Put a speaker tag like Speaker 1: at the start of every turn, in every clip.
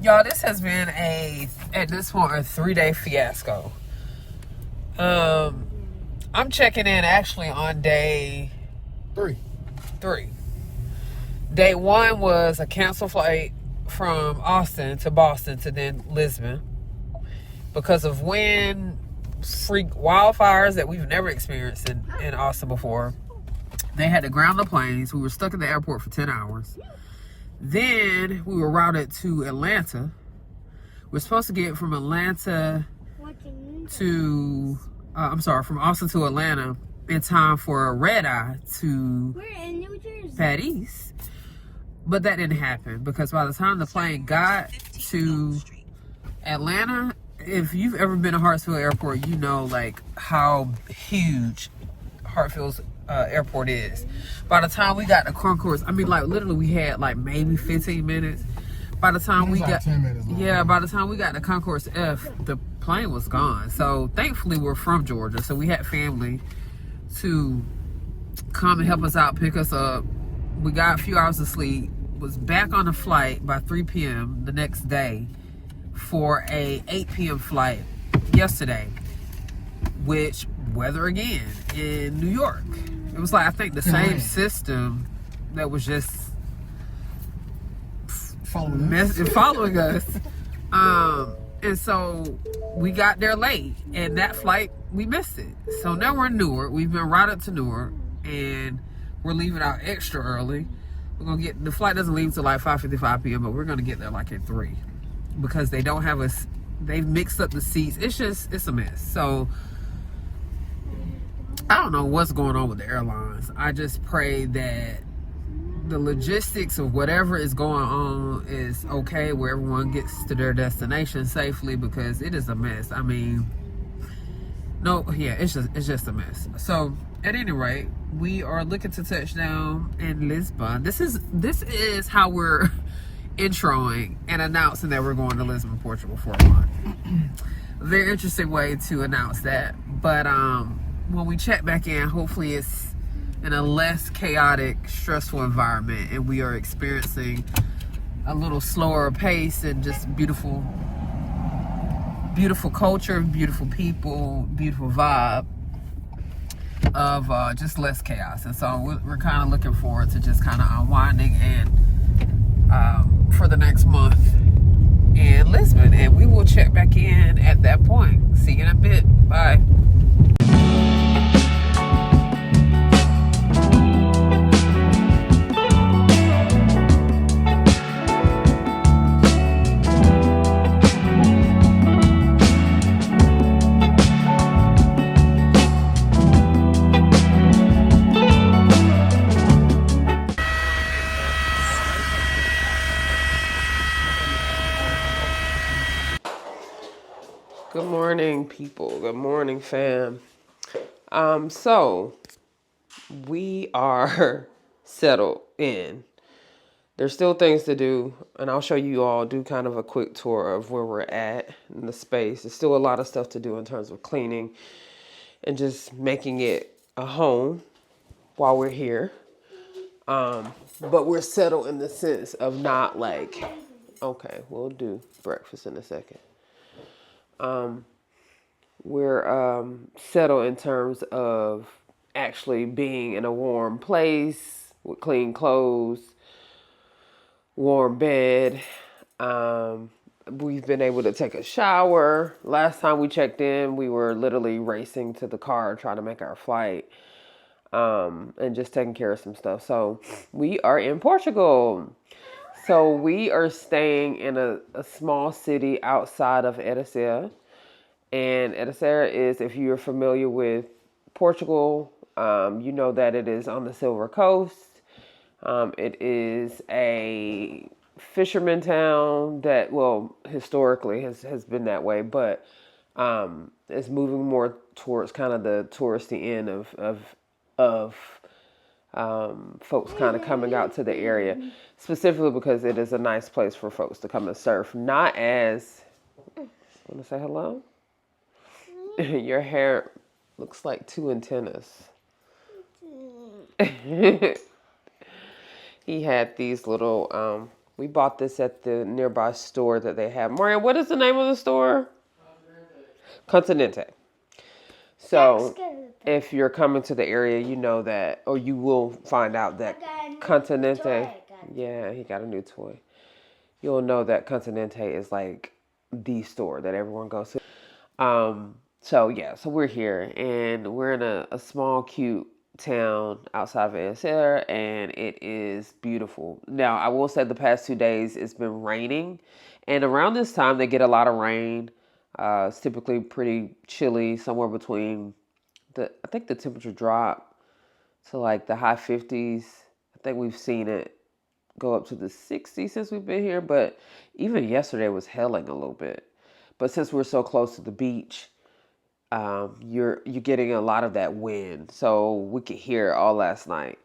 Speaker 1: Y'all, this has been at this point, a 3-day fiasco. I'm checking in actually on day three. Day one was a canceled flight from Austin to Boston to then Lisbon because of wind, freak wildfires that we've never experienced in Austin before. They had to ground the planes. We were stuck at the airport for 10 hours. Then we were routed to Atlanta. We're supposed to get from Atlanta to, from Austin to Atlanta in time for a red eye to Paris. But that didn't happen because by the time the plane got to Atlanta, if you've ever been to Hartsfield Airport, you know like how huge Hartsfield Airport is. By the time we got to concourse, I mean like literally we had like maybe 15 minutes. By the time we got
Speaker 2: 10 minutes long.
Speaker 1: Yeah, by the time we got to Concourse F, the plane was gone. So thankfully we're from Georgia, so we had family to come and help us out, pick us up. We got a few hours of sleep, was back on the flight by 3 p.m. the next day for a 8 p.m. flight yesterday, which weather again in New York. It was like, I think the same system that was just following us. And so we got there late, and that flight, we missed it. So now we're in Newark. We've been routed to Newark, and we're leaving out extra early. We're gonna get, the flight doesn't leave till like 5:55 p.m., but we're gonna get there like at 3 because they don't have us. They've mixed up the seats. It's a mess. So I don't know what's going on with the airlines. I just pray that the logistics of whatever is going on is okay, where everyone gets to their destination safely, because it is a mess. I mean, it's just a mess. So at any rate, we are looking to touch down in Lisbon. This is how we're introing and announcing that we're going to Lisbon, Portugal for a month. Very interesting way to announce that. But when we check back in, hopefully it's in a less chaotic, stressful environment, and we are experiencing a little slower pace and just beautiful culture, beautiful people, beautiful vibe of just less chaos. And so we're kind of looking forward to just kind of unwinding and for the next month in Lisbon, and we will check back in at that point. See you in a bit. Bye. Good morning, people. Good morning, fam. So we are settled in. There's still things to do, and I'll show you all, do kind of a quick tour of where we're at in the space. There's still a lot of stuff to do in terms of cleaning and just making it a home while we're here. But we're settled in the sense of not like, okay, we'll do breakfast in a second. We're settled in terms of actually being in a warm place with clean clothes, warm bed. We've been able to take a shower. Last time we checked in, we were literally racing to the car trying to make our flight, and just taking care of some stuff. So we are in Portugal. So we are staying in a small city outside of Ericeira. And Ericeira is, if you're familiar with Portugal, you know that it is on the Silver Coast. It is a fisherman town that, well, historically has been that way, but is moving more towards kind of the touristy end of folks kind of coming out to the area, specifically because it is a nice place for folks to come and surf. Not as, want to say hello? Your hair looks like 2 antennas. He had these little We bought this at the nearby store that they have. Maria, what is the name of the store? Continente. So if you're coming to the area, you know that, or you will find out that Continente. Yeah, he got a new toy. You'll know that Continente is like the store that everyone goes to. So we're here and we're in a small, cute town outside of Ancera, and it is beautiful. Now, I will say the past 2 days it's been raining, and around this time they get a lot of rain. It's typically pretty chilly, somewhere between I think the temperature dropped to like the high 50s. I think we've seen it go up to the 60s since we've been here, but even yesterday was helling a little bit. But since we're so close to the beach, you're getting a lot of that wind, so we could hear it all last night.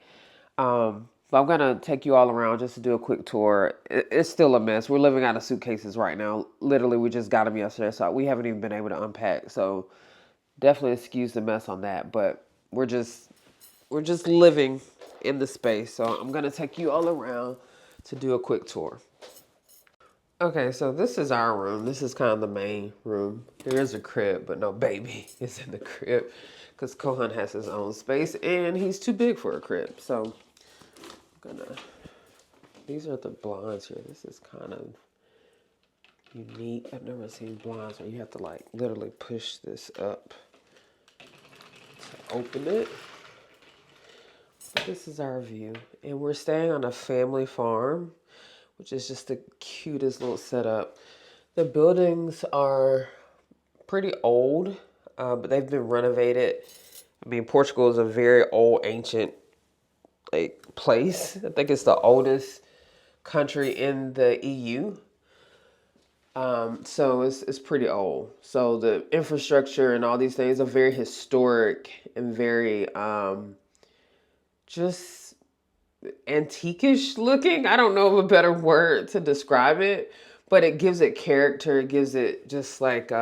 Speaker 1: But I'm gonna take you all around just to do a quick tour. It's still a mess. We're living out of suitcases right now. Literally, we just got them yesterday, so we haven't even been able to unpack. So definitely excuse the mess on that. But we're just living in the space. So I'm gonna take you all around to do a quick tour. Okay, so this is our room. This is kind of the main room. There is a crib, but no baby is in the crib because Kohan has his own space and he's too big for a crib. So I'm gonna, these are the blinds here. This is kind of unique. I've never seen blinds where you have to like literally push this up to open it. But this is our view. And we're staying on a family farm, which is just the cutest little setup. The buildings are pretty old, but they've been renovated. I mean, Portugal is a very old, ancient place. I think it's the oldest country in the EU. So it's pretty old. So the infrastructure and all these things are very historic and very just antiquish looking. I don't know of a better word to describe it, but it gives it character. It gives it just like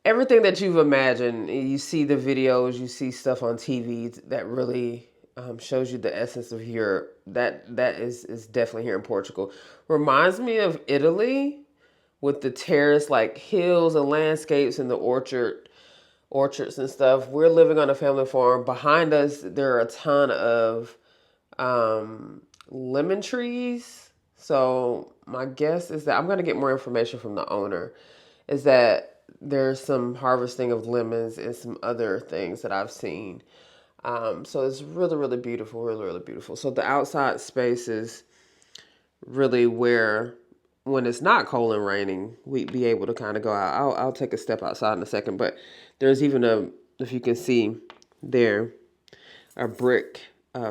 Speaker 1: everything that you've imagined. You see the videos, you see stuff on TV that really shows you the essence of Europe. That is definitely here in Portugal. Reminds me of Italy with the terrace like hills and landscapes and the orchards and stuff. We're living on a family farm. Behind us, there are a ton of lemon trees. So my guess is that I'm going to get more information from the owner, is that there's some harvesting of lemons and some other things that I've seen. So it's really, really beautiful, really, really beautiful. So the outside space is really where, when it's not cold and raining, we'd be able to kind of go out. I'll take a step outside in a second, but there's even if you can see there, a brick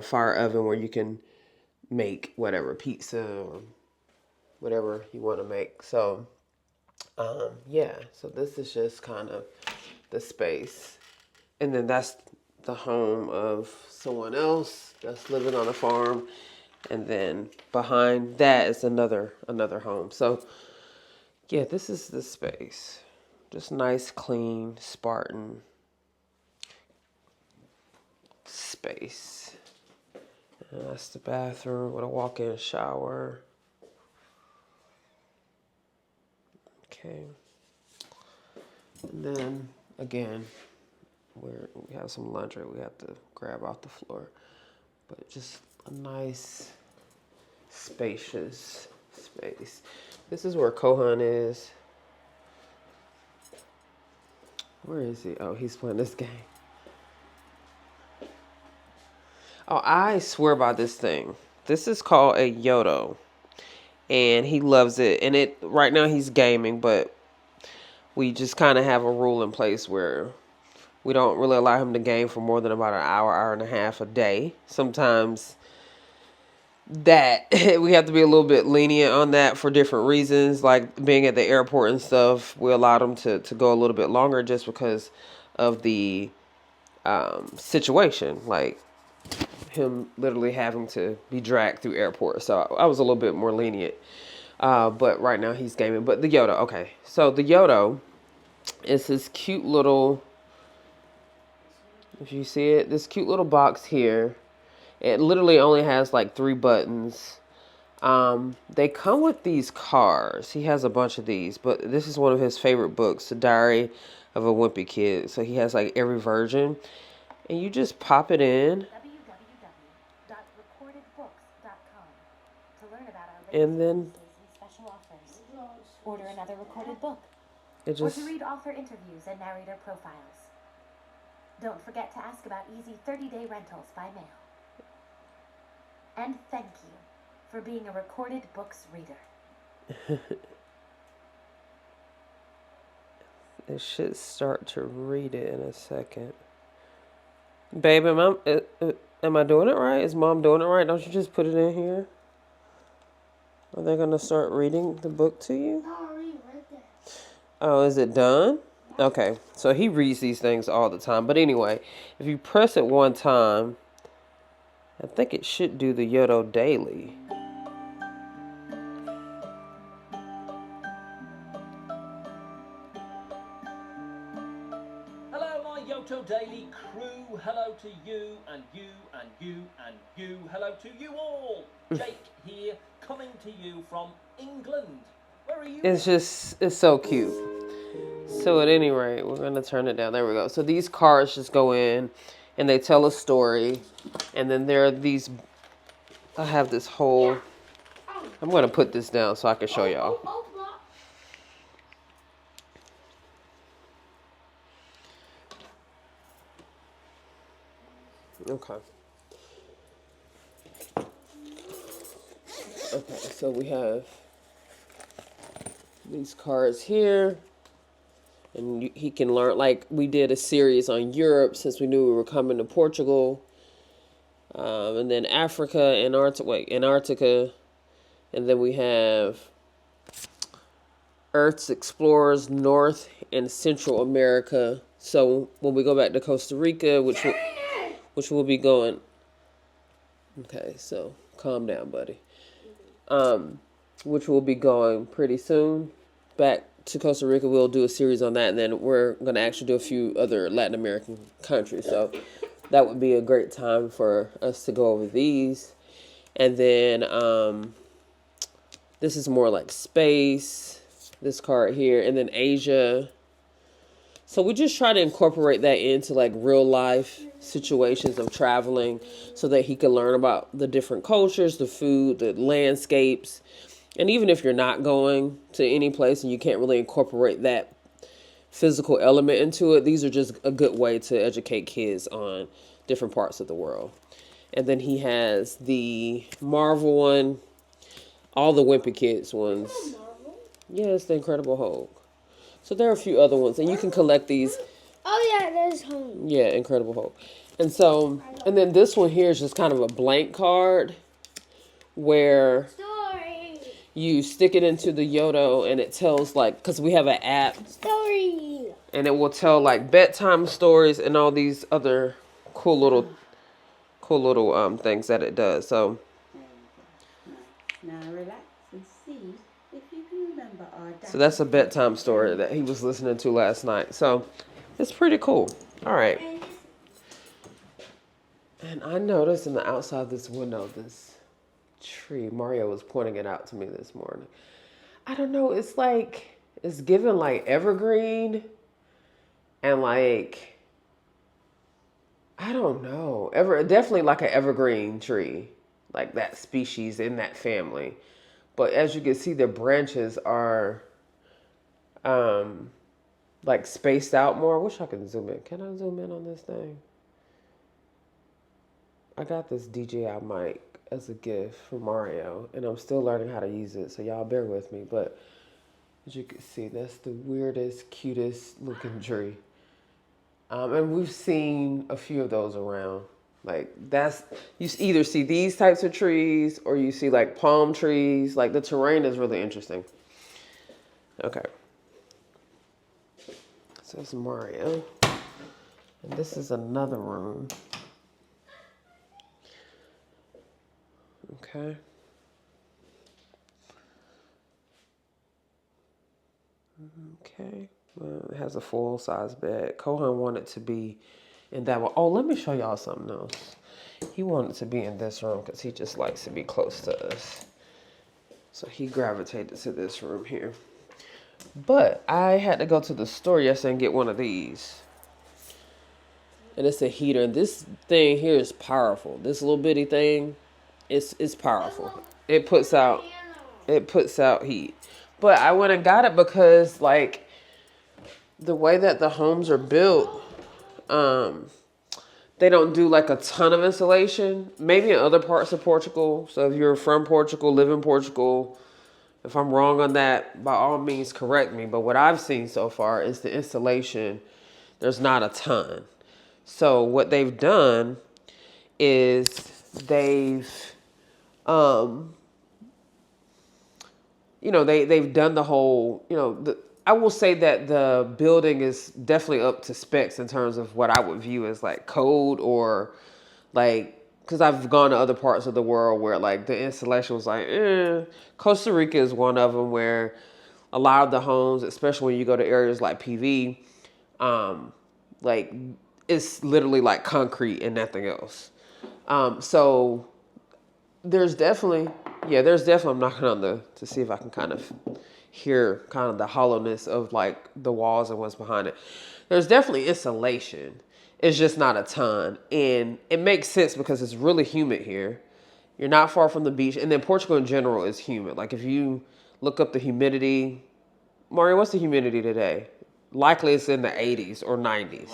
Speaker 1: fire oven where you can make whatever, pizza or whatever you want to make. So, yeah, so this is just kind of the space. And then that's the home of someone else that's living on a farm. And then behind that is another home. So, yeah, this is the space. Just nice, clean, Spartan space. And that's the bathroom with a walk-in shower. Okay. And then, again, we have some laundry we have to grab off the floor. But just a nice, spacious space. This is where Kohan is. Where is he? Oh, he's playing this game. Oh, I swear by this thing. This is called a Yodo. And he loves it. And right now he's gaming, but we just kind of have a rule in place where we don't really allow him to game for more than about an hour and a half a day. Sometimes that we have to be a little bit lenient on that for different reasons, like being at the airport and stuff. We allowed him to go a little bit longer just because of the situation, like him literally having to be dragged through airport. So I was a little bit more lenient, but right now he's gaming. But the Yodo, okay, so the Yodo is this cute little, if you see it, this cute little box here. It literally only has like 3 buttons. They come with these cards. He has a bunch of these, but this is one of his favorite books, The Diary of a Wimpy Kid. So he has like every version, and you just pop it in.
Speaker 2: www.recordedbooks.com to learn about our
Speaker 1: And then
Speaker 2: special offers. Order another recorded book.
Speaker 1: Or
Speaker 2: to read author interviews and narrator profiles. Don't forget to ask about easy 30-day rentals by mail. And thank you for being a Recorded Books reader.
Speaker 1: It should start to read it in a second. Babe, am I doing it right? Is Mom doing it right? Don't you just put it in here? Are they going to start reading the book to you? Oh, is it done? Okay, so he reads these things all the time. But anyway, if you press it one time, I think it should do the Yodo Daily.
Speaker 3: Hello, my Yoto Daily crew. Hello to you and you and you and you. Hello to you all. Jake here, coming to you from England. Where are you?
Speaker 1: It's so cute. So at any rate, we're going to turn it down. There we go. So these cards just go in and they tell a story. And then there are these, I have this whole, I'm going to put this down so I can show y'all. Okay. Okay, so we have these cards here. And he can learn, like we did a series on Europe since we knew we were coming to Portugal. And then Africa, Antarctica. And then we have Earth's explorers, North and Central America. So when we go back to Costa Rica, which will be going. Okay, so calm down, buddy. Which will be going pretty soon back to Costa Rica. We'll do a series on that, and then we're going to actually do a few other Latin American countries. So that would be a great time for us to go over these. And then this is more like space, this card here, and then Asia. So we just try to incorporate that into like real life situations of traveling so that he can learn about the different cultures, the food, the landscapes. And even if you're not going to any place and you can't really incorporate that physical element into it, these are just a good way to educate kids on different parts of the world. And then he has the Marvel one, all the Wimpy Kids ones. Yeah, it's the Incredible Hulk. So there are a few other ones, and you can collect these.
Speaker 4: Oh yeah, there's Hulk.
Speaker 1: Yeah, Incredible Hulk. And so, and then this one here is just kind of a blank card where you stick it into the Yodo and it tells like, because we have an app.
Speaker 4: Story.
Speaker 1: And it will tell like bedtime stories and all these other cool little things that it does. So
Speaker 5: now relax and see if you can remember our dad.
Speaker 1: So that's a bedtime story that he was listening to last night. So it's pretty cool. All right. And I noticed in the outside of this window, this tree. Mario was pointing it out to me this morning. I don't know. It's like, it's given like evergreen and like, I don't know. Definitely like an evergreen tree, like that species in that family. But as you can see, the branches are like spaced out more. I wish I could zoom in. Can I zoom in on this thing? I got this DJI mic as a gift from Mario, and I'm still learning how to use it, so y'all bear with me. But as you can see, that's the weirdest, cutest looking tree. And we've seen a few of those around. Like you either see these types of trees or you see like palm trees. Like the terrain is really interesting. Okay. So it's Mario. And this is another room. Okay. Okay. Well, it has a full-size bed. Kohan wanted to be in that one. Oh, let me show y'all something else. He wanted to be in this room because he just likes to be close to us. So he gravitated to this room here. But I had to go to the store yesterday and get one of these. And it's a heater. And this thing here is powerful. This little bitty thing, it's powerful. It puts out heat. But I went and got it because like the way that the homes are built, they don't do like a ton of insulation. Maybe in other parts of Portugal. So if you're from Portugal, live in Portugal, if I'm wrong on that, by all means correct me. But what I've seen so far is the insulation, there's not a ton. So what they've done is they've they've done the whole, I will say that the building is definitely up to specs in terms of what I would view as like code, or like, because I've gone to other parts of the world where like the installation was like, Costa Rica is one of them where a lot of the homes, especially when you go to areas like PV, like it's literally like concrete and nothing else. So there's definitely, I'm knocking on to see if I can kind of hear kind of the hollowness of like the walls and what's behind it. There's definitely insulation. It's just not a ton. And it makes sense because it's really humid here. You're not far from the beach. And then Portugal in general is humid. Like if you look up the humidity, Mario, what's the humidity today? Likely it's in the 80s or 90s.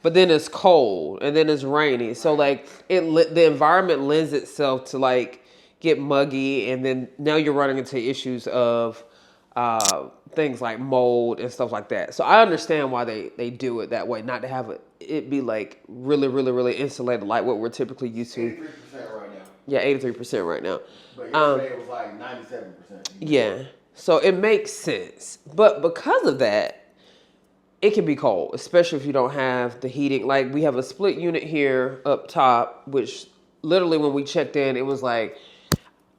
Speaker 1: But then it's cold and then it's rainy. So like the environment lends itself to like get muggy, and then now you're running into issues of things like mold and stuff like that. So I understand why they do it that way, not to have it be like really, really, really insulated like what we're typically used to.
Speaker 6: 83% right now.
Speaker 1: Yeah, 83% right now.
Speaker 6: But yesterday it was like 97%.
Speaker 1: Yeah. So it makes sense. But because of that, it can be cold, especially if you don't have the heating. Like we have a split unit here up top, which literally when we checked in, it was like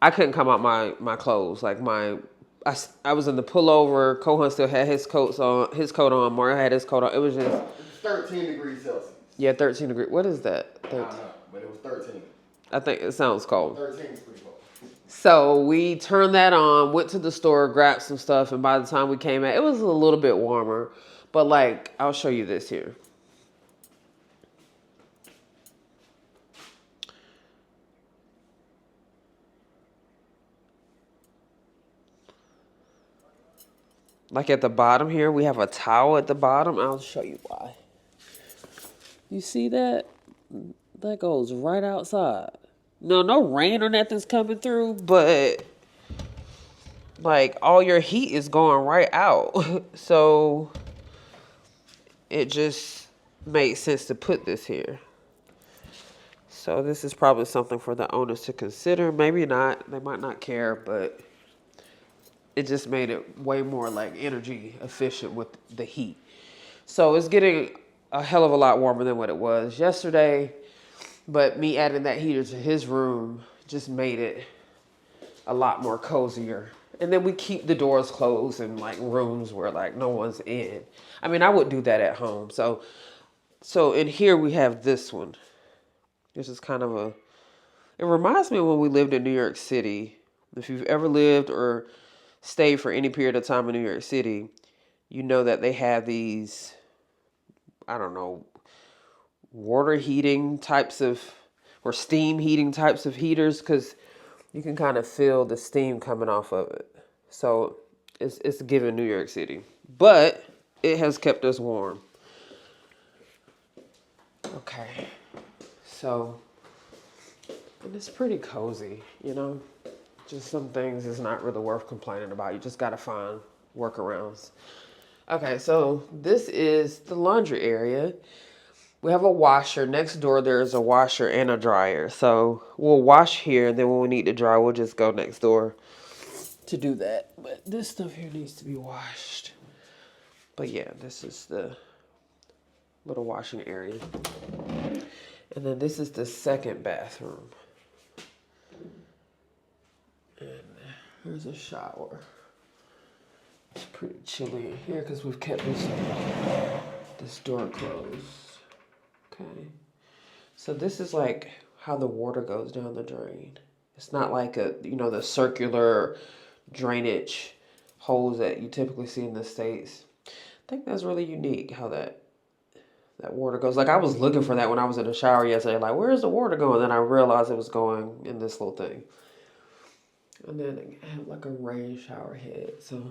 Speaker 1: I couldn't come out my clothes. Like I was in the pullover. Kohan still had his coat on. Mario had his coat on. It was just
Speaker 6: 13 degrees Celsius.
Speaker 1: Yeah, 13 degrees. What is that?
Speaker 6: I don't know, but it was 13.
Speaker 1: I think it sounds cold.
Speaker 6: 13 is pretty cold.
Speaker 1: So we turned that on, went to the store, grabbed some stuff, and by the time we came out, it was a little bit warmer. But like, I'll show you this here. Like at the bottom here, we have a towel at the bottom. I'll show you why. You see that? That goes right outside. No rain or nothing's coming through, but like all your heat is going right out. So it just makes sense to put this here. So this is probably something for the owners to consider. Maybe not. They might not care, but it just made it way more like energy efficient with the heat. So it's getting a hell of a lot warmer than what it was yesterday. But me adding that heater to his room just made it a lot more cozier. And then we keep the doors closed in like rooms where like no one's in. I mean, I would do that at home. So in here we have this one. This is kind of it reminds me of when we lived in New York City. If you've ever lived or stayed for any period of time in New York City, you know that they have these, I don't know, water heating types of, or steam heating types of heaters, because you can kind of feel the steam coming off of it. So it's given New York City, but it has kept us warm. Okay, so, and it's pretty cozy, you know. Just some things is not really worth complaining about. You just got to find workarounds. Okay, so this is the laundry area. We have a washer. Next door, there's a washer and a dryer. So we'll wash here, and then when we need to dry, we'll just go next door to do that. But this stuff here needs to be washed. But yeah, this is the little washing area. And then this is the second bathroom. And here's a shower. It's pretty chilly in here because we've kept this door closed. Okay. So this is like how the water goes down the drain. It's not like the circular drainage holes that you typically see in the States. I think that's really unique how that water goes. Like I was looking for that when I was in the shower yesterday. Like, where's the water going? Then I realized it was going in this little thing. And then I have like a rain shower head. So,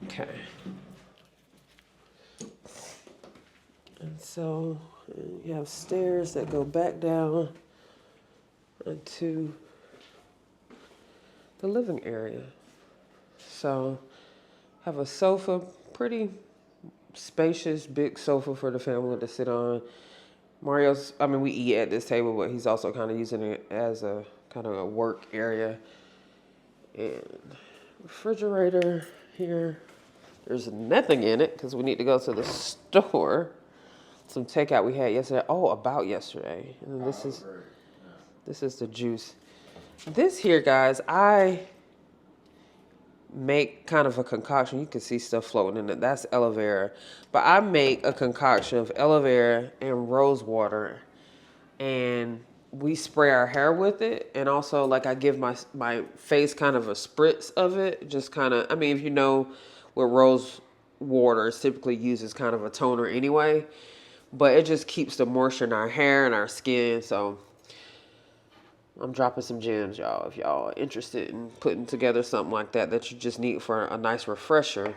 Speaker 1: okay. And so you have stairs that go back down into the living area. So, have a sofa, pretty spacious, big sofa for the family to sit on. We eat at this table, but he's also kind of using it as a kind of a work area. And refrigerator here. There's nothing in it because we need to go to the store. Some takeout we had yesterday. Oh, about yesterday. And then this is the juice. This here, guys, I make kind of a concoction. You can see stuff floating in it. That's aloe vera. But I make a concoction of aloe vera and rose water. And we spray our hair with it. And also, like, I give my face kind of a spritz of it. Just kind of, if you know what rose water is typically used as kind of a toner anyway. But it just keeps the moisture in our hair and our skin. So I'm dropping some gems, y'all. If y'all are interested in putting together something like that you just need for a nice refresher,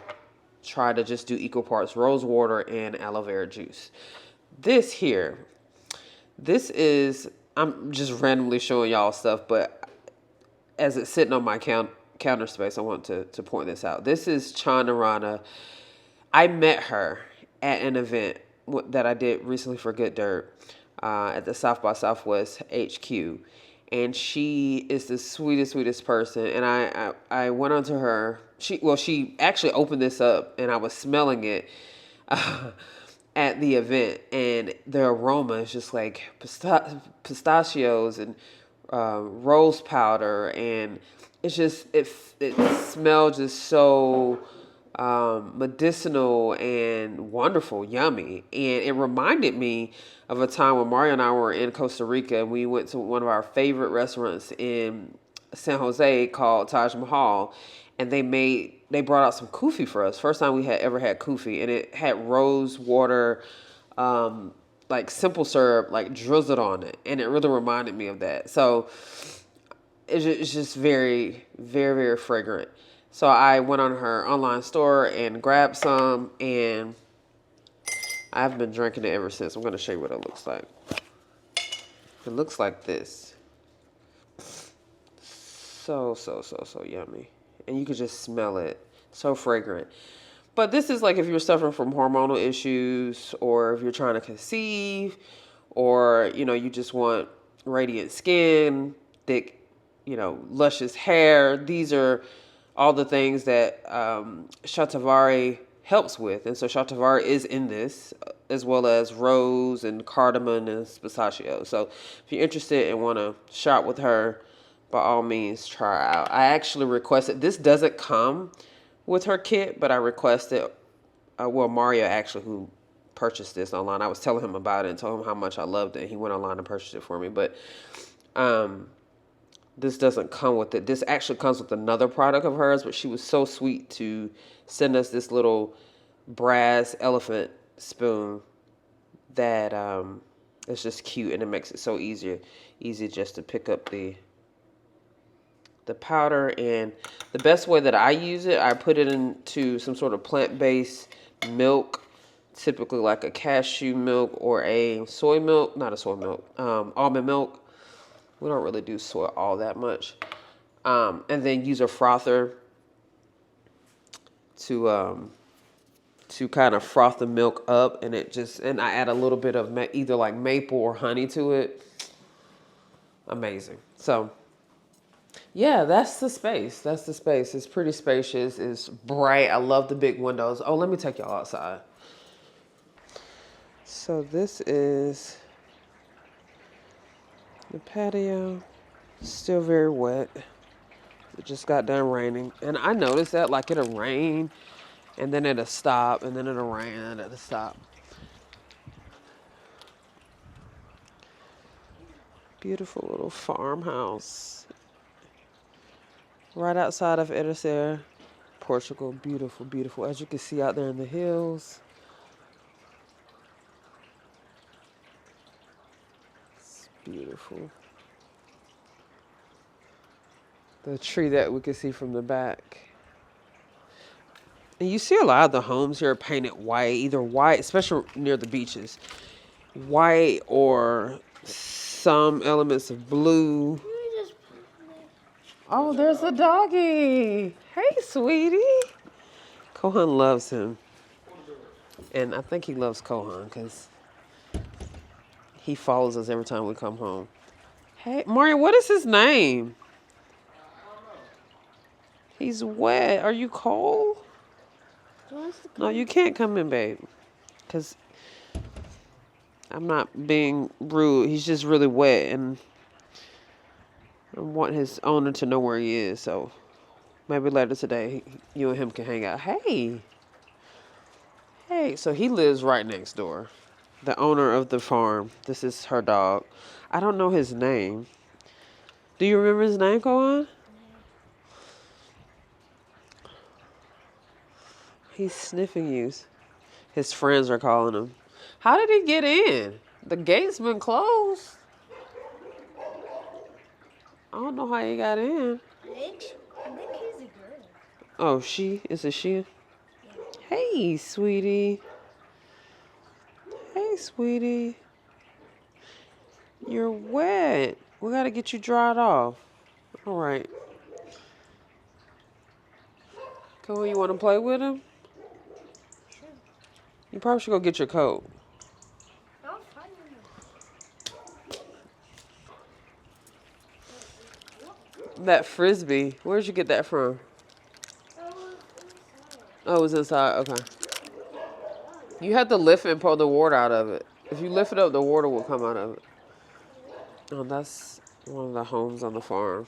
Speaker 1: try to just do equal parts rose water and aloe vera juice. This is, I'm just randomly showing y'all stuff, but as it's sitting on my counter space, I want to point this out. This is Chanarana. I met her at an event that I did recently for Good Dirt at the South by Southwest HQ. And she is the sweetest person. And I went onto her. She actually opened this up, and I was smelling it at the event. And the aroma is just like pistachios and rose powder. And it's just, it smells just so medicinal and wonderful, yummy. And it reminded me of a time when Mario and I were in Costa Rica, and we went to one of our favorite restaurants in San Jose called Taj Mahal, and they brought out some kufi for us. First time we had ever had kufi, and it had rose water, like simple syrup, like drizzled on it, and it really reminded me of that. So it's just very, very, very fragrant. So I went on her online store and grabbed some, and I've been drinking it ever since. I'm going to show you what it looks like. It looks like this. So yummy. And you can just smell it. So fragrant. But this is like if you're suffering from hormonal issues, or if you're trying to conceive, or, you just want radiant skin, thick, luscious hair. These are all the things that Shatavari helps with. And so Shatavari is in this, as well as rose and cardamom and pistachio. So if you're interested and want to shop with her, by all means, try her out. I actually requested, this doesn't come with her kit, but I requested, Mario actually, who purchased this online, I was telling him about it and told him how much I loved it. And he went online and purchased it for me. But this doesn't come with it. This actually comes with another product of hers, but she was so sweet to send us this little brass elephant spoon that it's just cute, and it makes it so easy just to pick up the powder. And the best way that I use it, I put it into some sort of plant-based milk, typically like a cashew milk or a soy milk, not a soy milk, almond milk. We don't really do soy all that much. And then use a frother to kind of froth the milk up, and I add a little bit of either like maple or honey to it. Amazing. So yeah, that's the space. It's pretty spacious. It's bright. I love the big windows. Oh, let me take y'all outside. So this is the patio. Still very wet. It just got done raining. And I noticed that, like, it'll rain, and then it'll stop, and then it'll rain, and it'll stop. Beautiful little farmhouse. Right outside of Edicer, Portugal. Beautiful, beautiful. As you can see out there in the hills. It's beautiful. The tree that we can see from the back. And you see a lot of the homes here are painted white, either white, especially near the beaches, white or some elements of blue. Oh, there's a doggy. Hey, sweetie. Kohan loves him. And I think he loves Kohan because he follows us every time we come home. Hey, Mario, what is his name? He's wet. Are you cold? No, you can't come in, babe. Because I'm not being rude. He's just really wet. And I want his owner to know where he is. So maybe later today, you and him can hang out. Hey. Hey. So he lives right next door. The owner of the farm. This is her dog. I don't know his name. Do you remember his name, Kohan? He's sniffing you. His friends are calling him. How did he get in? The gate's been closed. I don't know how he got in.
Speaker 4: I think he's a girl.
Speaker 1: Oh, she? Is it she? Hey, sweetie. Hey, sweetie. You're wet. We gotta get you dried off. All right. Come on, you want to play with him?
Speaker 4: Sure.
Speaker 1: You probably should go get your coat.
Speaker 4: I'll find him.
Speaker 1: That frisbee, where'd you get that from? Oh, it was inside. Okay. You have to lift it and pull the water out of it. If you lift it up, the water will come out of it. Oh, that's one of the homes on the farm.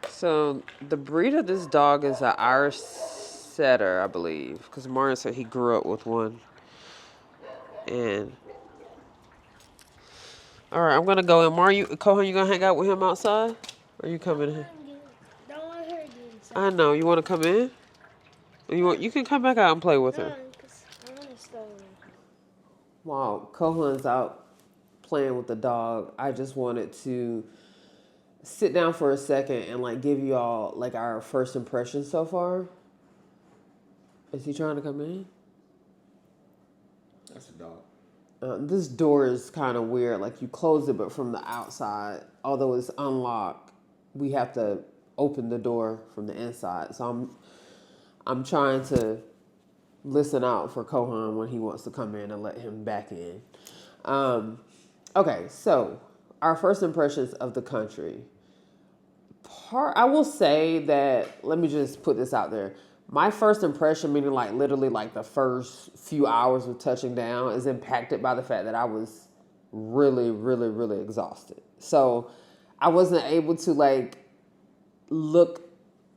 Speaker 1: So the breed of this dog is an Irish setter, I believe, because Mario said he grew up with one. And all right, I'm gonna go in. Mario, Kohan, you gonna hang out with him outside? Or you coming in?
Speaker 4: Don't want her to get inside.
Speaker 1: I know. You want to come in? You can come back out and play with her.
Speaker 4: No, 'cause I want to stay with her.
Speaker 1: While Kohan's out playing with the dog, I just wanted to sit down for a second and like give you all like our first impressions so far. Is he trying to come in?
Speaker 6: That's a dog.
Speaker 1: This door is kind of weird. Like you close it, but from the outside, although it's unlocked, we have to open the door from the inside. So I'm trying to listen out for Kohan when he wants to come in and let him back in. Okay, so our first impressions of the country. I will say that, let me just put this out there. My first impression, meaning like literally like the first few hours of touching down, is impacted by the fact that I was really, really, really exhausted. So I wasn't able to like look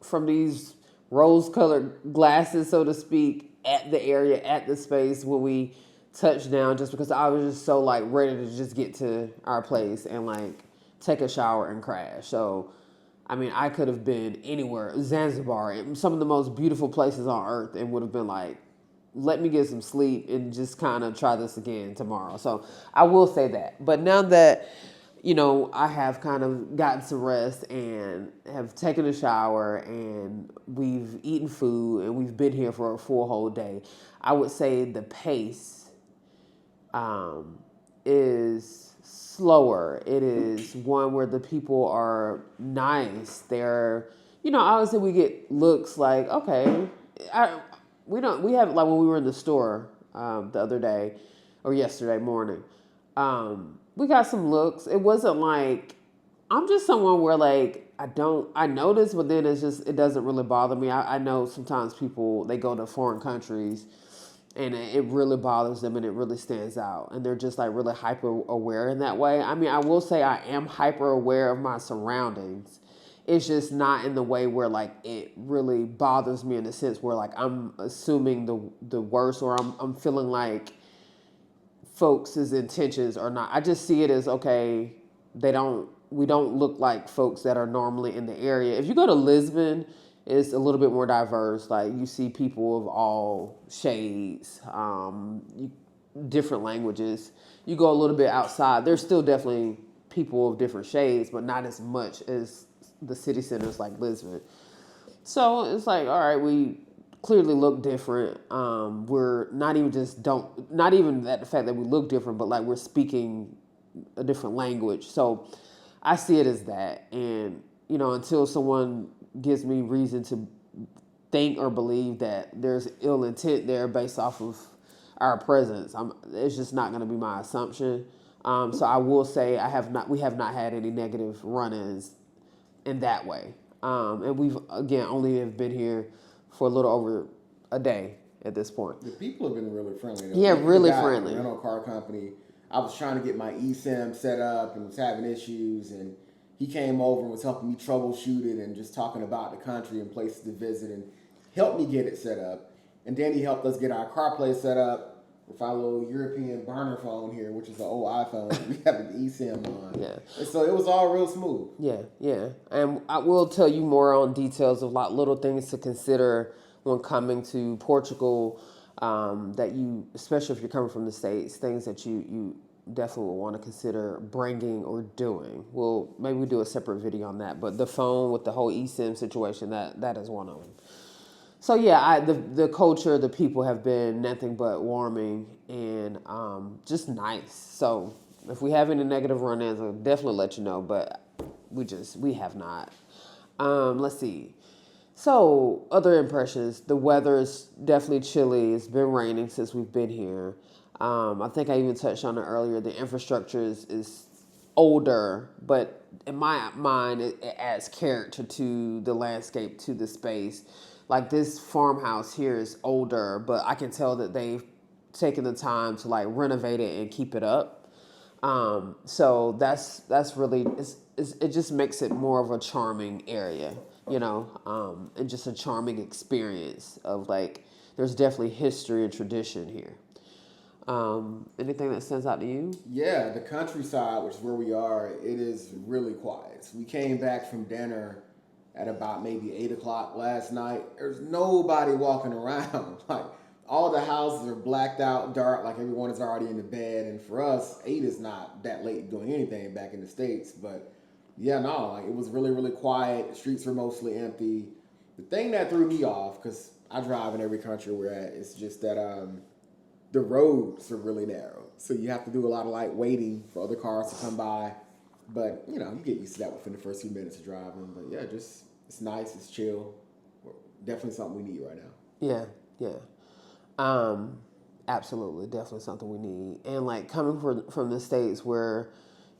Speaker 1: from these rose-colored glasses, so to speak, at the area, at the space when we touched down, just because I was just so like ready to just get to our place and like take a shower and crash. So I mean, I could have been anywhere, Zanzibar, some of the most beautiful places on earth, and would have been like, let me get some sleep and just kind of try this again tomorrow. So I will say that. But now that, you know, I have kind of gotten some rest and have taken a shower and we've eaten food and we've been here for a full whole day, I would say the pace is slower. It is one where the people are nice. They're, you know, obviously we get looks like, okay, we have like when we were in the store the other day or yesterday morning, we got some looks. It wasn't like, I'm just someone where like, I notice, but then it doesn't really bother me. I know sometimes people, they go to foreign countries and it really bothers them and it really stands out. And they're just like really hyper aware in that way. I mean, I will say I am hyper aware of my surroundings It's just not in the way where like it really bothers me in the sense where like I'm assuming the worst, or I'm feeling like folks' intentions are not. I just see it as okay. We don't look like folks that are normally in the area. If you go to Lisbon, it's a little bit more diverse. Like you see people of all shades, different languages. You go a little bit outside, there's still definitely people of different shades, but not as much as the city centers like Lisbon. So it's like, all right, we clearly look different. We're not even that the fact that we look different, but like we're speaking a different language. So I see it as that. And, until someone gives me reason to think or believe that there's ill intent there based off of our presence, it's just not going to be my assumption. So I will say we have not had any negative run-ins in that way. And we've, again, only have been here for a little over a day at this point.
Speaker 6: The people have been really friendly, though.
Speaker 1: Yeah, really
Speaker 6: The guy at
Speaker 1: friendly.
Speaker 6: the rental car company, I was trying to get my eSIM set up and was having issues, and he came over and was helping me troubleshoot it and just talking about the country and places to visit and helped me get it set up. And then he helped us get our CarPlay set up with our little European burner phone here, which is an old iPhone. We have an eSIM on.
Speaker 1: Yeah.
Speaker 6: And so it was all real smooth.
Speaker 1: Yeah. And I will tell you more on details of like little things to consider when coming to Portugal, that you, especially if you're coming from the States, things that you definitely will want to consider bringing or doing. Maybe we do a separate video on that, but the phone with the whole eSIM situation, that is one of them. So yeah, the culture, the people have been nothing but warming and just nice. So if we have any negative run-ins, I'll definitely let you know. But we have not. Let's see. So other impressions: the weather is definitely chilly. It's been raining since we've been here. I think I even touched on it earlier. The infrastructure is older, but in my mind, it adds character to the landscape, to the space. Like this farmhouse here is older, but I can tell that they've taken the time to like renovate it and keep it up. So that's really it just makes it more of a charming area, and just a charming experience of like there's definitely history and tradition here. Anything that stands out to you?
Speaker 6: Yeah, the countryside, which is where we are, it is really quiet. So we came back from dinner at about maybe 8 o'clock last night. There's nobody walking around. Like all the houses are blacked out, dark, like everyone is already in the bed. And for us, 8 is not that late doing anything back in the States. But yeah, no, like it was really, really quiet. The streets were mostly empty. The thing that threw me off, because I drive in every country we're at, is just that the roads are really narrow. So you have to do a lot of like waiting for other cars to come by. But, you get used to that within the first few minutes of driving. But yeah, just, it's nice, it's chill. Definitely something we need right now.
Speaker 1: Yeah. Absolutely. Definitely something we need. And like coming from the States where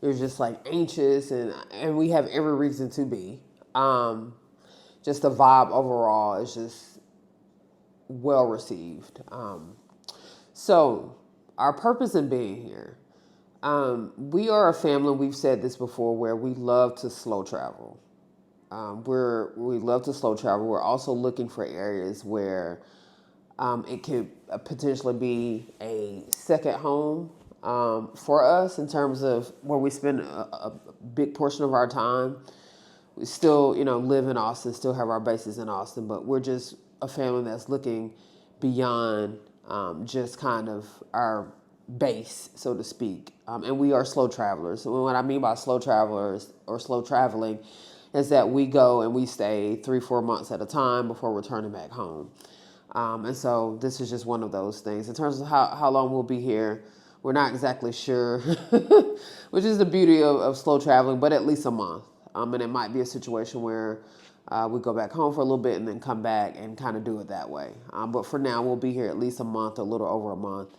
Speaker 1: you're just like anxious and we have every reason to be. Just the vibe overall is just well received. So our purpose in being here. We are a family, we've said this before, where we love to slow travel. We love to slow travel. We're also looking for areas where it could potentially be a second home for us in terms of where we spend a big portion of our time. We still, live in Austin, still have our bases in Austin, but we're just a family that's looking beyond just kind of our base, so to speak. And we are slow travelers. So what I mean by slow travelers or slow traveling is that we go and we stay 3-4 months at a time before returning back home. And so this is just one of those things. In terms of how long we'll be here, we're not exactly sure, which is the beauty of slow traveling, but at least a month. And it might be a situation where we go back home for a little bit and then come back and kind of do it that way. But for now, we'll be here at least a month, a little over a month.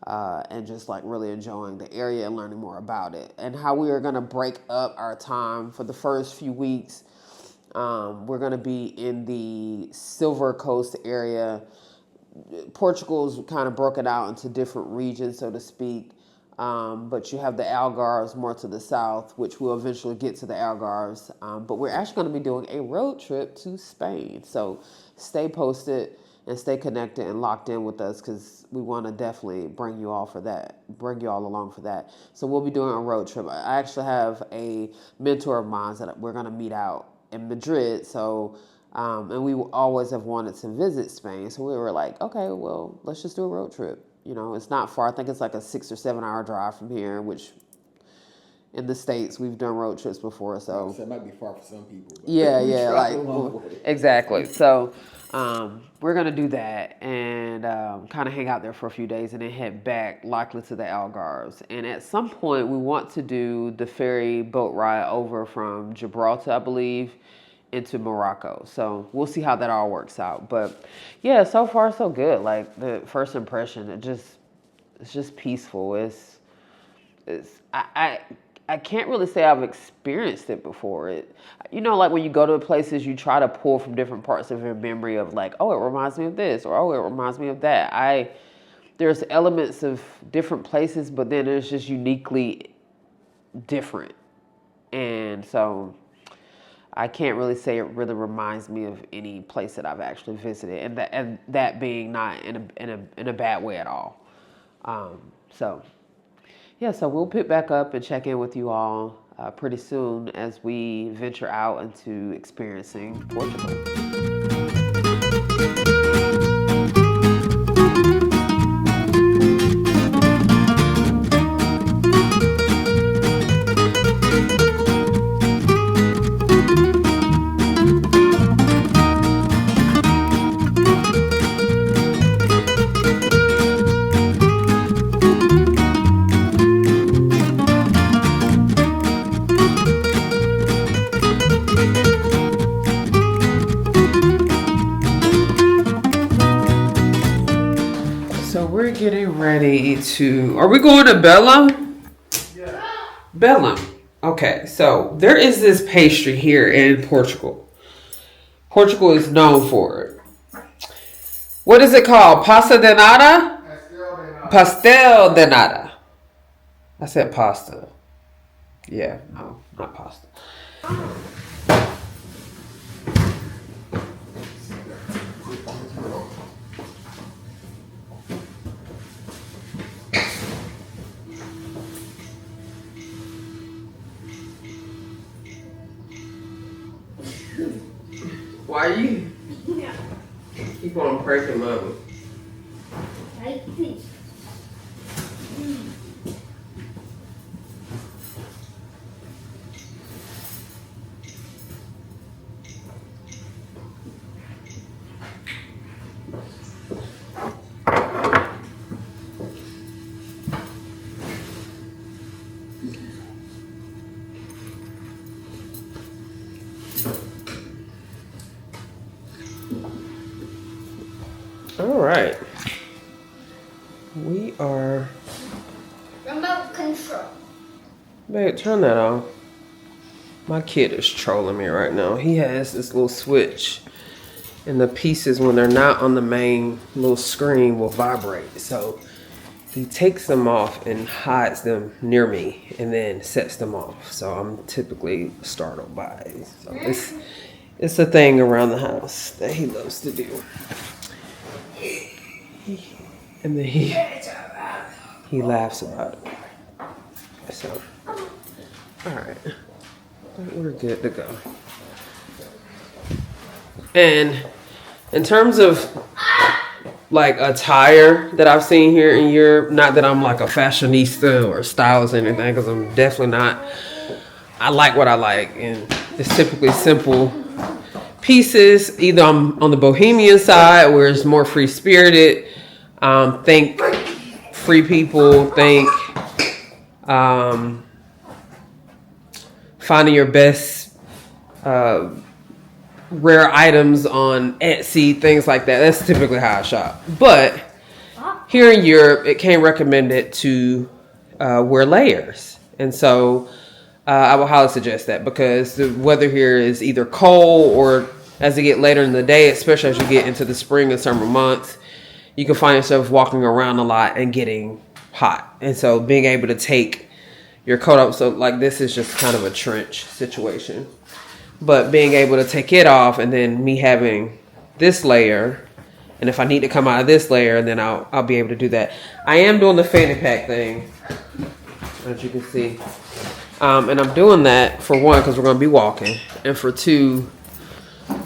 Speaker 1: And just like really enjoying the area and learning more about it. And how we are going to break up our time for the first few weeks. We're going to be in the Silver Coast area. Portugal's kind of broken out into different regions, so to speak. But you have the Algarves more to the south, which will eventually get to the Algarves. But we're actually going to be doing a road trip to Spain. So stay posted and stay connected and locked in with us, because we want to definitely bring you all along for that. So we'll be doing a road trip. I actually have a mentor of mine that we're going to meet out in Madrid. So, and we always have wanted to visit Spain. So we were like, okay, well, let's just do a road trip. You know, it's not far. I think it's like a 6 or 7 hour drive from here, which in the States, we've done road trips before. So
Speaker 6: it might be far for some people. But
Speaker 1: yeah,
Speaker 6: we
Speaker 1: yeah,
Speaker 6: travel
Speaker 1: like
Speaker 6: along with it.
Speaker 1: exactly. So we're gonna do that and kind of hang out there for a few days and then head back, likely to the Algarves. And at some point, we want to do the ferry boat ride over from Gibraltar, I believe, into Morocco. So we'll see how that all works out. But yeah, so far so good. Like the first impression, it's just peaceful. I can't really say I've experienced it before. Like when you go to places, you try to pull from different parts of your memory of like, oh, it reminds me of this, or oh, it reminds me of that. There's elements of different places, but then it's just uniquely different. And so I can't really say it really reminds me of any place that I've actually visited, and that being not in a bad way at all. So we'll pick back up and check in with you all pretty soon as we venture out into experiencing Portugal. So we're getting ready to... Are we going to Belém? Yeah. Belém. Okay, so there is this pastry here in Portugal. Portugal is known for it. What is it called? Pasta de nata? Pastel de nata. I said pasta. Yeah, no, not pasta. Why you keep on breaking mama?
Speaker 4: I think.
Speaker 1: All right. We are...
Speaker 4: Remote control.
Speaker 1: Babe, turn that off. My kid is trolling me right now. He has this little switch, and the pieces, when they're not on the main little screen, will vibrate. So he takes them off and hides them near me and then sets them off. So I'm typically startled by it. So it's a thing around the house that he loves to do. And then he laughs about it. So, all right, we're good to go. And in terms of like attire that I've seen here in Europe, not that I'm like a fashionista or stylist or anything, because I'm definitely not. I like what I like, and it's typically simple pieces. Either I'm on the bohemian side, where it's more free spirited. Think free people. Think finding your best rare items on Etsy, things like that. That's typically how I shop. But here in Europe, it came recommended to wear layers, and so I would highly suggest that, because the weather here is either cold, or as you get later in the day, especially as you get into the spring and summer months, you can find yourself walking around a lot and getting hot. And so being able to take your coat up, so like this is just kind of a trench situation. But being able to take it off and then me having this layer, and if I need to come out of this layer, then I'll be able to do that. I am doing the fanny pack thing, as you can see. And I'm doing that for one, because we're going to be walking. And for two,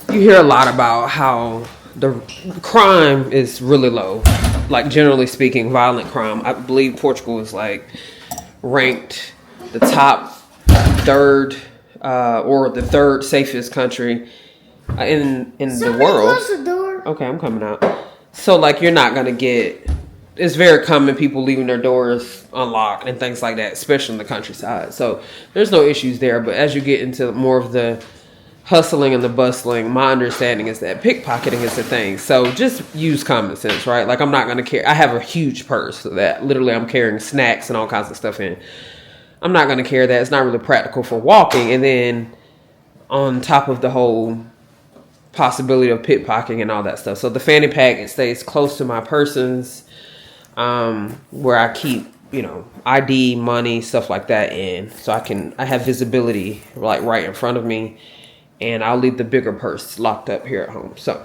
Speaker 1: you hear a lot about how the crime is really low. Like generally speaking, violent crime. I believe Portugal is like ranked the top third or the third safest country in the world.
Speaker 4: Close the door.
Speaker 1: Okay, I'm coming out. So like you're not gonna get. It's very common people leaving their doors unlocked and things like that, especially in the countryside. So there's no issues there. But as you get into more of the hustling and the bustling, my understanding is that pickpocketing is the thing. So just use common sense, right? Like I'm not gonna carry. I have a huge purse that literally I'm carrying snacks and all kinds of stuff in. I'm not gonna carry that. It's not really practical for walking. And then on top of the whole possibility of pickpocketing and all that stuff. So the fanny pack, it stays close to my persons, where I keep, ID, money, stuff like that in. So I have visibility like right in front of me, and I'll leave the bigger purse locked up here at home. So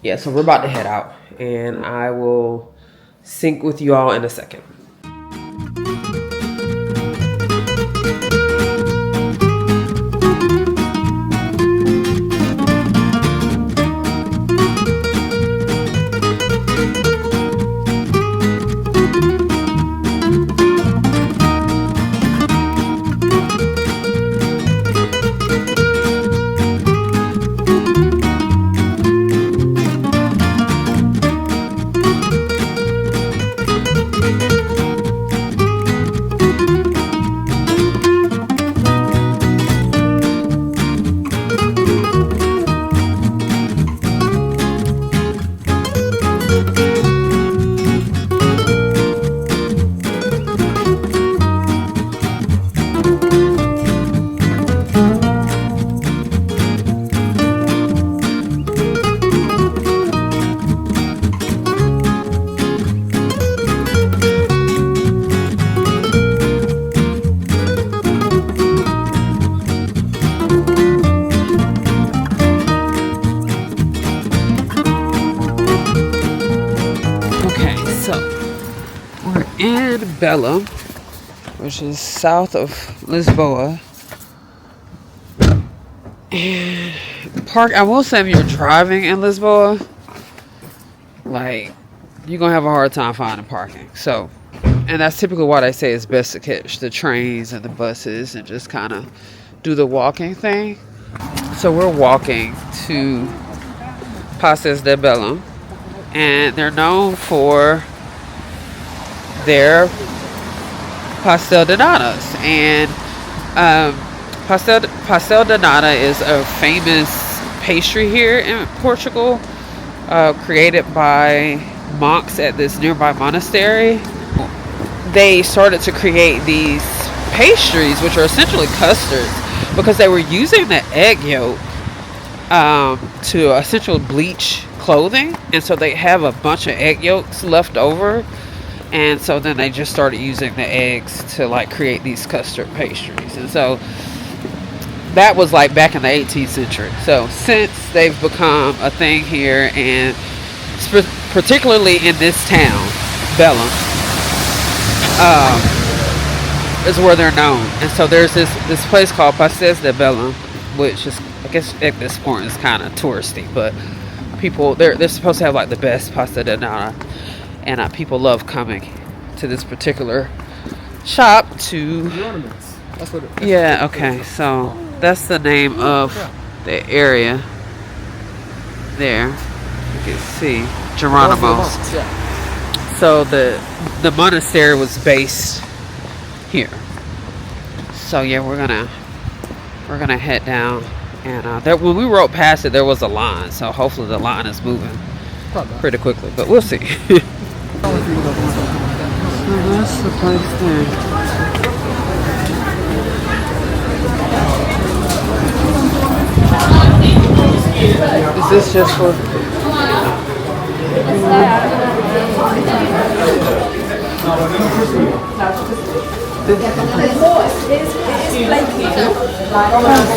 Speaker 1: yeah, so we're about to head out, and I will sync with you all in a second. In Bella, which is south of Lisboa. And I will say if you're driving in Lisboa, like, you're going to have a hard time finding parking. So, and that's typically why they say it's best to catch the trains and the buses and just kind of do the walking thing. So we're walking to Pastel de Bella, and they're known for their pastel de natas, and pastel de nata is a famous pastry here in Portugal, created by monks at this nearby monastery. They started to create these pastries, which are essentially custards, because they were using the egg yolk to essentially bleach clothing, and so they have a bunch of egg yolks left over. And so then they just started using the eggs to like create these custard pastries. And so that was like back in the 18th century. So since they've become a thing here, and particularly in this town, Bella, is where they're known. And so there's this place called Pastel de Bella, which is, I guess at this point is kind of touristy, but people, they're supposed to have like the best pasta de nata. And people love coming to this particular shop to... That's what it, yeah, okay. So that's the name of the area there. You can see Geronimo's. So the monastery was based here. So yeah, we're gonna head down. And when we rode past it, there was a line. So hopefully the line is moving pretty quickly. But we'll see. So that's the place there. Is this just for...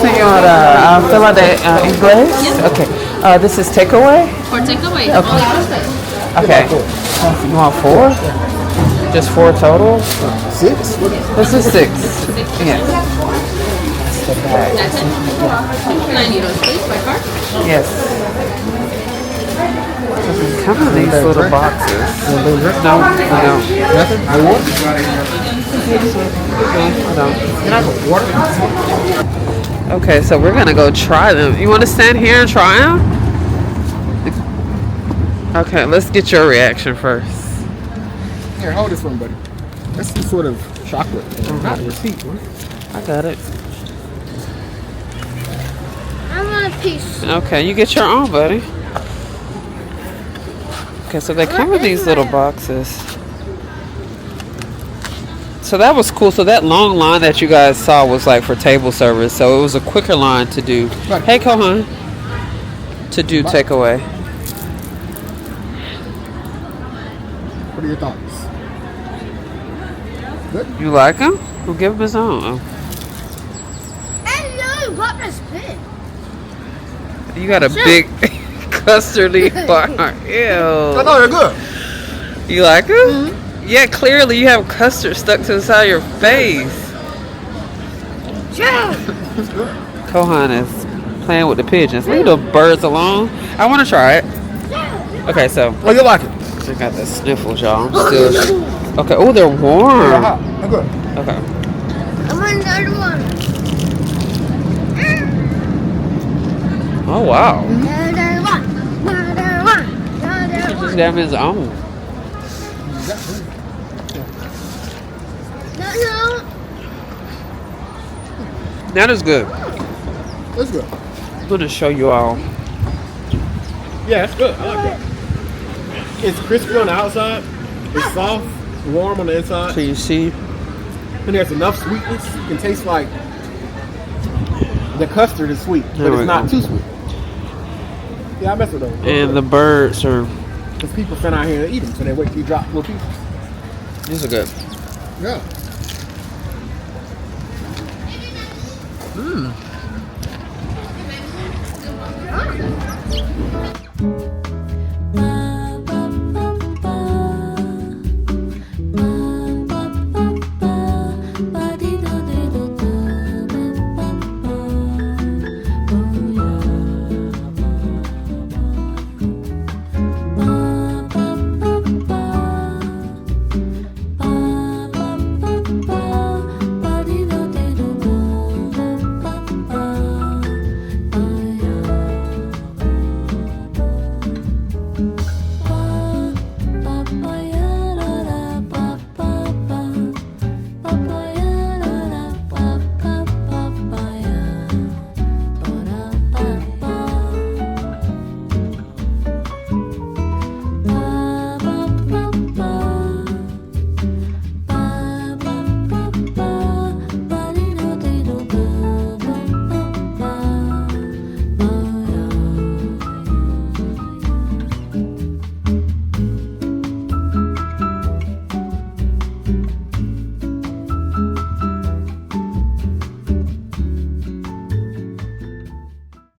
Speaker 1: Senhora, fala de inglês? Okay. This is takeaway?
Speaker 7: For takeaway.
Speaker 1: Okay. You want 4? Just 4 total?
Speaker 6: 6?
Speaker 1: This is 6. Yeah.
Speaker 7: That's it. Can I need those, please, by card?
Speaker 1: Yes. Come in these little boxes. No, I don't.
Speaker 6: Nothing? I want.
Speaker 1: Okay, so we're gonna go try them. You want to stand here and try them? Okay, let's get your reaction first.
Speaker 6: Here, hold this one, buddy. That's some sort of chocolate. Not a receipt, right?
Speaker 1: I got it.
Speaker 4: I want a piece.
Speaker 1: Okay, you get your own, buddy. Okay, so they come in these little boxes. So that was cool. So that long line that you guys saw was like for table service. So it was a quicker line to do. Hey, Kohan. To do takeaway.
Speaker 6: What are your thoughts? Good?
Speaker 1: You like him? We'll give him his own.
Speaker 4: And you only bought this big.
Speaker 1: You got a big custardy bar. Ew.
Speaker 6: I know, they're good.
Speaker 1: You like them? Mm-hmm. Yeah, clearly you have custard stuck to the side of your face.
Speaker 4: Yeah.
Speaker 1: Kohan is playing with the pigeons. Leave the birds alone. I want to try it. Okay, so.
Speaker 6: Oh, you like it?
Speaker 1: I got the sniffles, y'all. I'm still. Okay. Oh, they're warm.
Speaker 6: They're hot. They're good.
Speaker 1: Okay.
Speaker 4: I want another one.
Speaker 1: Oh wow.
Speaker 4: Another one. Another one. Another
Speaker 1: Just
Speaker 4: one.
Speaker 1: have his own.
Speaker 4: No.
Speaker 1: That is good.
Speaker 6: That's good.
Speaker 1: I'm gonna show you all.
Speaker 6: Yeah, it's good. I like that. It's crispy on the outside. It's soft, warm on the inside.
Speaker 1: So you see.
Speaker 6: And there's enough sweetness. You can taste like the custard is sweet, but
Speaker 1: There we
Speaker 6: it's not
Speaker 1: go.
Speaker 6: too sweet. Yeah, I mess with those.
Speaker 1: And the birds are.
Speaker 6: Because people stand out here and eat them, so they wait till you drop little pieces.
Speaker 1: These are good.
Speaker 6: Yeah.
Speaker 1: Mmm.